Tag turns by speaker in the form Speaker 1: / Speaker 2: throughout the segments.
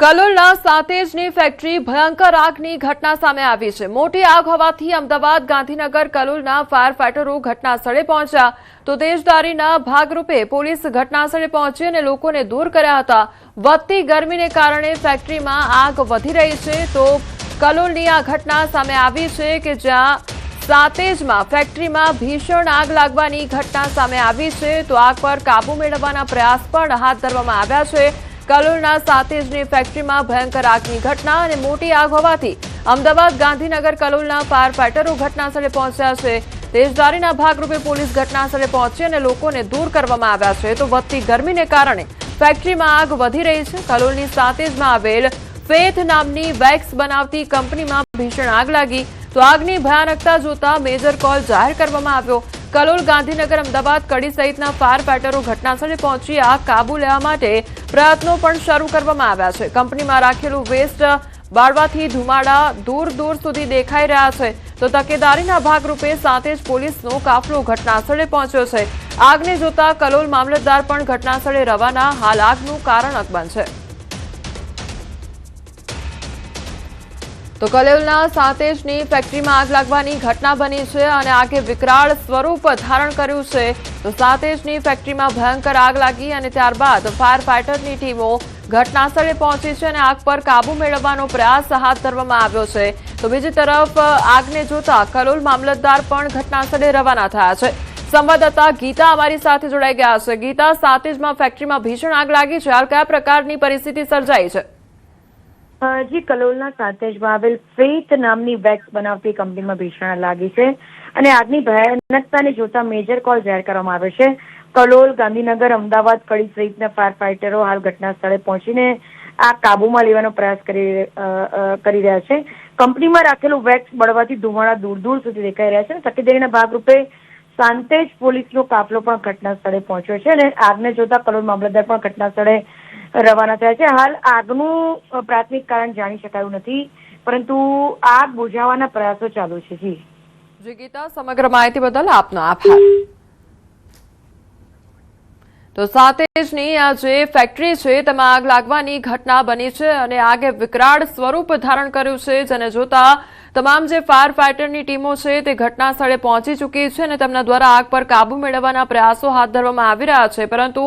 Speaker 1: કલોલના સાતેજની factory ભયંકર આગની ઘટના સામે આવી છે। મોટી આગ હોવાથી અમદાવાદ ગાંધીનગર કલોલના ફાયર ફાઈટરો ઘટના સ્થળે પહોંચ્યા તો તેજદારીના ભાગરૂપે પોલીસ ઘટના સ્થળે પહોંચી અને લોકોને દૂર કર્યા હતા। વધતી ગરમીને કારણે ફેક્ટરીમાં આગ વધી રહી છે તો કલોલની આ ઘટના સામે આવી છે કે જ્યાં સાતેજમાં ફેક્ટરીમાં ભીષણ આગ લાગવાની ઘટના સામે આવી છે તો આગ પર કાબુ મેળવવાના પ્રયાસ પણ હાથ ધરવામાં આવ્યા છે। કલોલના સાતેજની ફેક્ટરીમાં ભયંકર આગની ઘટના અને મોટી આગ હોવાથી અમદાવાદ ગાંધીનગર કલોલના ફાયર ફાઈટરો ઘટના સ્થળે પહોંચ્યા છે। તેજદારીના ભાગરૂપે પોલીસ ઘટના સ્થળે પહોંચી અને લોકોને દૂર કરવામાં આવ્યા છે તો વધતી ગરમીને કારણે ફેક્ટરીમાં આગ વધી રહી છે। કલોલની સાતેજમાં આવેલ ફેથ નામની વેક્સ બનાવતી કંપનીમાં ભીષણ આગ લાગી તો આગની ભયાનકતા જોતા મેજર કોલ જાહેર કરવામાં આવ્યો। કલોલ ગાંધીનગર અમદાવાદ કડી સહિતના ફાયર ફાઈટરો ઘટના સ્થળે પહોંચી આગ કાબુ લેવા માટે પ્રયત્નો પણ શરૂ કરવામાં આવ્યા છે। કંપનીમાં રાખેલું વેસ્ટ બાળવાથી ધુમાડા દૂર દૂર સુધી દેખાઈ રહ્યા છે તો તકેદારીના ભાગરૂપે સાતેજ પોલીસનો કાફલો ઘટના સ્થળે પહોંચ્યો છે। આગને જોતા કલોલ મામલતદાર પણ ઘટના સ્થળે રવાના, હાલ આગનું કારણ અકબંધ છે। તો કલોલના સાતેજની ફેક્ટરીમાં આગ લાગવાની ઘટના બની છે અને આગે વિકરાળ સ્વરૂપ ધારણ કર્યું છે તો સાતેજની ફેક્ટરીમાં ભયંકર આગ લાગી અને ત્યારબાદ ફાયર ફાઈટરની ટીમો ઘટના સ્થળે પહોંચી છે અને આગ પર કાબુ મેળવવાનો પ્રયાસ હાથ ધરવામાં આવ્યો છે તો બીજી તરફ આગને જોતા કલોલ મામલતદાર પણ ઘટના સ્થળે રવાના થયા છે। સંવાદદાતા ગીતા અમારી સાથે જોડાઈ ગયા છે। ગીતા, સાતેજમાં ફેક્ટરીમાં ભીષણ આગ લાગી છે, હાલ કયા પ્રકારની પરિસ્થિતિ સર્જાઈ છે?
Speaker 2: જી, કલોલના સાતેજમાં આવેલ ફેથ નામની વેક્સ બનાવતી કંપનીમાં ભીષણ લાગી છે અને આગની ભયાનકતાને જોતા મેજર કોલ જાહેર કરવામાં આવ્યો છે। કલોલ, ગાંધીનગર, અમદાવાદ, કડી સહિતના ફાયર ફાઈટરો હાલ ઘટના સ્થળે પહોંચીને આ કાબુમાં લેવાનો પ્રયાસ કરી રહ્યા છે। કંપનીમાં રાખેલું વેક્સ બળવાથી ધુમાડા દૂર દૂર સુધી દેખાઈ રહ્યા છે। તકેદારીના ભાગરૂપે સાતેજ પોલીસનો કાફલો પણ ઘટના સ્થળે પહોંચ્યો છે અને આગને જોતા કલોલ મામલતદાર પણ ઘટના સ્થળે રવાના થયા છે। હાલ આગનું પ્રાથમિક કારણ જાણી શકાયું નથી પરંતુ આગ બુઝાવવાના પ્રયાસો ચાલુ છે।
Speaker 1: જી ગીતા, સમગ્ર માહિતી બદલ આપનો આભાર। તો સાતેજની આ જે ફેક્ટરી છે તેમાં આગ લાગવાની ઘટના બની છે અને આગે વિકરાળ સ્વરૂપ ધારણ કર્યું છે જેને જોતા તમામ જે ફાયર ફાઈટરની ટીમો છે તે ઘટના સ્થળે પહોંચી ચૂકી છે અને તેમના દ્વારા આગ પર કાબુ મેળવવાના પ્રયાસો હાથ ધરવામાં આવી રહ્યા છે પરંતુ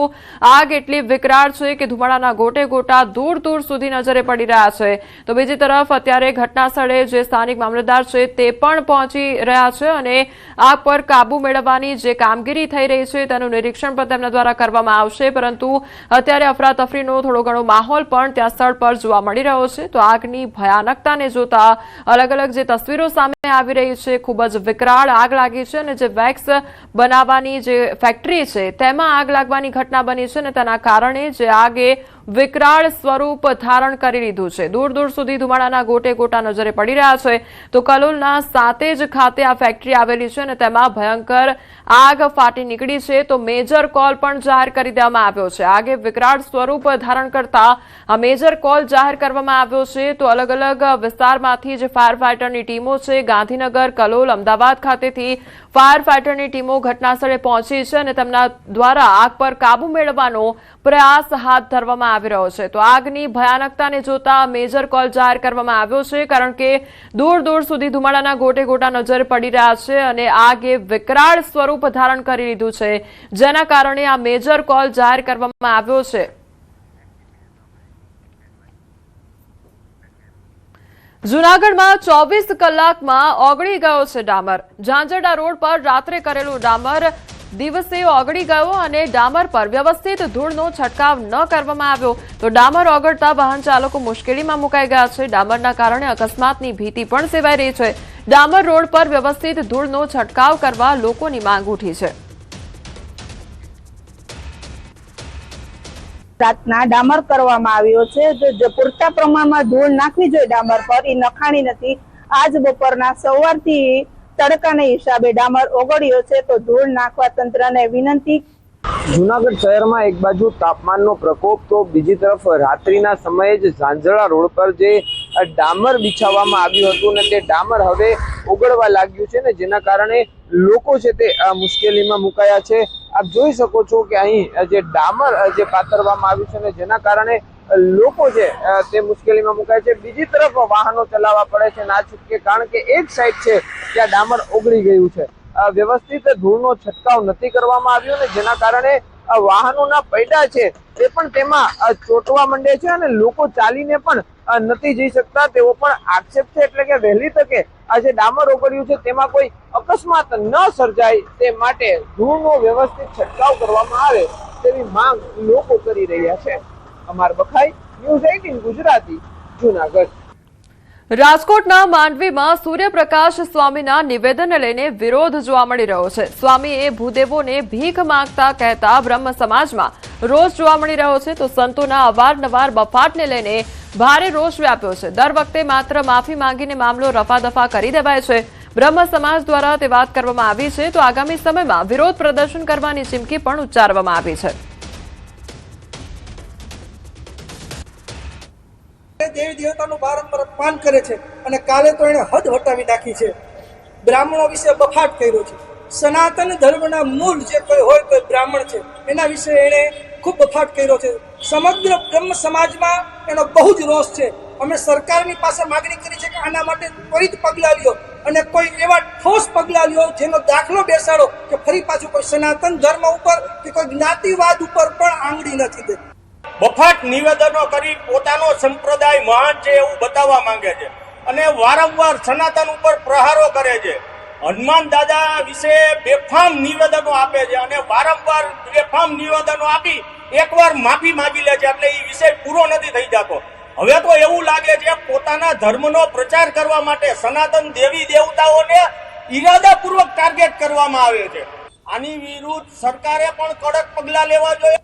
Speaker 1: આગ એટલી વિકરાળ છે કે ધુમાડાના ગોટે ગોટા દૂર દૂર સુધી નજરે પડી રહ્યા છે તો બીજી તરફ અત્યારે ઘટના સ્થળે જે સ્થાનિક મામલતદાર છે તે પણ પહોંચી રહ્યા છે અને આગ પર કાબુ મેળવવાની જે કામગીરી થઈ રહી છે તેનું નિરીક્ષણ પણ તેમના દ્વારા કરવામાં આવશે પરંતુ અત્યારે અફરાતફરીનો થોડો ઘણો માહોલ પણ ત્યાં સ્થળ પર જોવા મળી રહ્યો છે તો આગની ભયાનકતાને જોતા અલગ અલગ જે તસવીરો સામે આવી રહી છે ખૂબ જ વિકરાળ આગ લાગી છે અને જે વેક્સ બનાવવાની જે ફેક્ટરી છે તેમાં આગ લાગવાની ઘટના બની છે અને તેના કારણે જે આગે વિકરાળ સ્વરૂપ ધારણ કરી લીધું છે। દૂર દૂર સુધી ધુમાડાના ગોટે ગોટા નજરે પડી રહ્યા છે તો કલોલના સાતેજ ખાતે આ ફેક્ટરી આવેલી છે અને તેમાં ભયંકર આગ ફાટી નીકળી છે તો મેજર કોલ પણ જાહેર કરી દેવામાં આવ્યો છે। આગે વિકરાળ સ્વરૂપ ધારણ કરતા આ મેજર કોલ જાહેર કરવામાં આવ્યો છે તો અલગ અલગ વિસ્તારમાંથી જે ફાયર ફાઈટરની ટીમો છે ગાંધીનગર, કલોલ, અમદાવાદ ખાતેથી ફાયર ફાઈટરની ટીમો ઘટના સ્થળે પહોંચી છે અને તેમના દ્વારા આગ પર કાબુ મેળવવાનો પ્રયાસ હાથ ધરવામાં આવી રહ્યો છે તો આગની ભયાનકતાને જોતા મેજર કોલ જાહેર કરવામાં આવ્યો છે કારણ કે દૂર દૂર સુધી ધુમાડાના ગોટે ગોટા નજરે પડી રહ્યા છે અને આગે વિકરાળ સ્વરૂપ ધારણ કરી લીધું છે જેના કારણે આ મેજર કોલ જાહેર કરવામાં આવ્યો છે। જૂનાગઢમાં 24 કલાકમાં ઓગળી ગયો છે ડામર। ઝાંઝરડા રોડ પર રાત્રે કરેલું ડામર દિવસે ઓગળી ગયો અને ડામર પર વ્યવસ્થિત ધૂળનો છંટકાવ ન કરવામાં આવ્યો તો ડામર ઓગળતા વાહન ચાલકો મુશ્કેલીમાં મુકાઈ ગયા છે। ડામરના કારણે અકસ્માતની ભીતિ પણ સેવાઈ રહી છે। ડામર રોડ પર વ્યવસ્થિત ધૂળનો છંટકાવ કરવા લોકોની માંગ ઉઠી છે।
Speaker 3: રાતના ડામર કરવામાં આવ્યો છે તો પૂરતા પ્રમાણમાં ધૂળ નાખવી જોઈએ ડામર પર, એ નખાણી નથી। આજ બપોરના સવારથી તડકાના હિસાબે ડામર ઓગળ્યો છે તો ધૂળ નાખવા તંત્રને વિનંતી।
Speaker 4: જૂનાગઢ શહેરમાં એક બાજુ તાપમાનનો પ્રકોપ તો બીજી તરફ રાત્રિના સમયે જ ઝાંઝરડા રોડ પર જે ડામર બિછાવવામાં આવ્યું હતું ને તે ડામર હવે ઓગળવા લાગ્યું છે ને જેના કારણે લોકો છે તે મુશ્કેલીમાં મુકાયા છે। આપ જોઈ શકો છો કે અહીં જે ડામર જે પાથરવામાં આવ્યું છે ને જેના કારણે લોકો છે તે મુશ્કેલીમાં મુકાય છે, બીજી તરફ વાહનો ચલાવવા પડે છે ના છૂટકે, કારણ કે એક સાઈડ છે ત્યાં ડામર ઓગળી ગયું છે, વ્યવસ્થિત ધૂળનો છંટકાવ નથી કરવામાં આવ્યો ને જેના કારણે વાહનોના પૈડા છે તે પણ તેમાં ચોંટવા માંડે છે અને લોકો ચાલીને પણ નથી જઈ શકતા તેવો પણ આક્ષેપ છે। એટલે કે વહેલી તકે આ જે ડામર ઓગળ્યું છે તેમાં કોઈ અકસ્માત ન સર્જાય તે માટે ધૂળનો વ્યવસ્થિત છંટકાવ કરવામાં આવે તેવી માંગ લોકો કરી રહ્યા છે। અમાર બખાઈ, ન્યૂઝ 18 ગુજરાતી, જૂનાગઢ।
Speaker 1: રાજકોટના માંડવીમાં સૂર્યપ્રકાશ સ્વામીના નિવેદનને લઈને વિરોધ જોવા મળી રહ્યો છે। સ્વામીએ ભૂદેવોને ભીખ માંગતા કહેતા બ્રહ્મ સમાજમાં રોષ જોવા મળી રહ્યો છે, તો સંતોના અવારનવાર બફાટને લઈને ભારે રોષ વ્યાપ્યો છે। દર વખતે માત્ર માફી માંગીને મામલો રફાદફા કરી દેવાય છે। બ્રહ્મ સમાજ દ્વારા તે વાત કરવામાં આવી છે, તો આગામી સમયમાં વિરોધ પ્રદર્શન કરવાની ચીમકી પણ ઉચ્ચારવામાં આવી છે।
Speaker 5: દેવી દેવતાનું વારંવાર અપમાન કરે છે અને કાલે તો એને હદ વટાવી નાખી છે। બ્રાહ્મણો વિશે બફાટ કર્યો છે। સનાતન ધર્મના મૂળ જે કોઈ હોય કોઈ બ્રાહ્મણ છે એના વિશે એને ખૂબ બફાટ કર્યો છે। સમગ્ર બ્રહ્મ સમાજમાં એનો બહુ જ રોષ છે। અમે સરકારની પાસે માગણી કરી છે કે આના માટે ત્વરિત પગલાં લ્યો અને કોઈ એવા ઠોસ પગલાં લ્યો જેનો દાખલો બેસાડો કે ફરી પાછું કોઈ સનાતન ધર્મ ઉપર કે કોઈ જ્ઞાતિવાદ ઉપર પણ આંગળી નથી દે।
Speaker 6: બફાટ નિવેદનો કરી પોતાનો સંપ્રદાય મહાન છે એવું બતાવવા માંગે છે અને વારંવાર સનાતન ઉપર પ્રહારો કરે છે। હનુમાન દાદા વિશે બેફામ નિવેદનો આપે છે અને વારંવાર બેફામ નિવેદનો આપી એકવાર માફી માંગી લે છે એટલે એ વિષય પૂરો નથી થઈ જતો। હવે તો એવું લાગે છે પોતાના ધર્મનો પ્રચાર કરવા માટે સનાતન દેવી દેવતાઓને ઈરાદાપૂર્વક ટાર્ગેટ કરવામાં આવે છે। આની વિરુદ્ધ સરકારે પણ કડક પગલાં લેવા જોઈએ।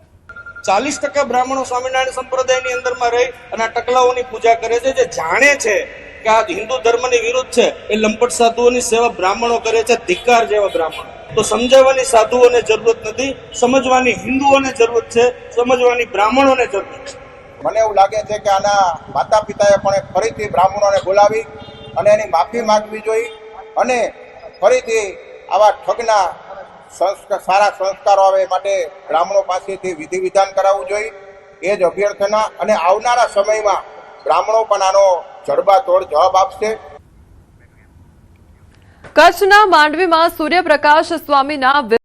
Speaker 5: 40% બ્રાહ્મણો સ્વામિનારાયણ સંપ્રદાયની અંદરમાં રહી અને આ ટકલાઓની પૂજા કરે છે, જે જાણે છે કે આ હિન્દુ ધર્મની વિરુદ્ધ છે, એ લંપટ સાધુઓની સેવા બ્રાહ્મણો કરે છે। ધિક્કાર જેવા બ્રાહ્મણો તો સમજાવવાની સાધુઓને જરૂરત નથી, સમજવાની હિન્દુઓને જરૂરત છે, સમજવાની બ્રાહ્મણોને જરૂરત છે।
Speaker 7: મને એવું લાગે છે કે આના માતા પિતાએ પણ ફરીથી બ્રાહ્મણોને બોલાવી અને એની માફી માંગવી જોઈએ અને ફરીથી આવા ઠગના સારા સંસ્કારો આવે માટે બ્રાહ્મણો પાસેથી વિધિ વિધાન કરાવવું જોઈએ, એ જ અભ્યર્થના। અને આવનારા સમયમાં બ્રાહ્મણો પણ આનો જડબાતોડ જવાબ આપશે।
Speaker 1: કચ્છના માંડવીમાં સૂર્યપ્રકાશ સ્વામીના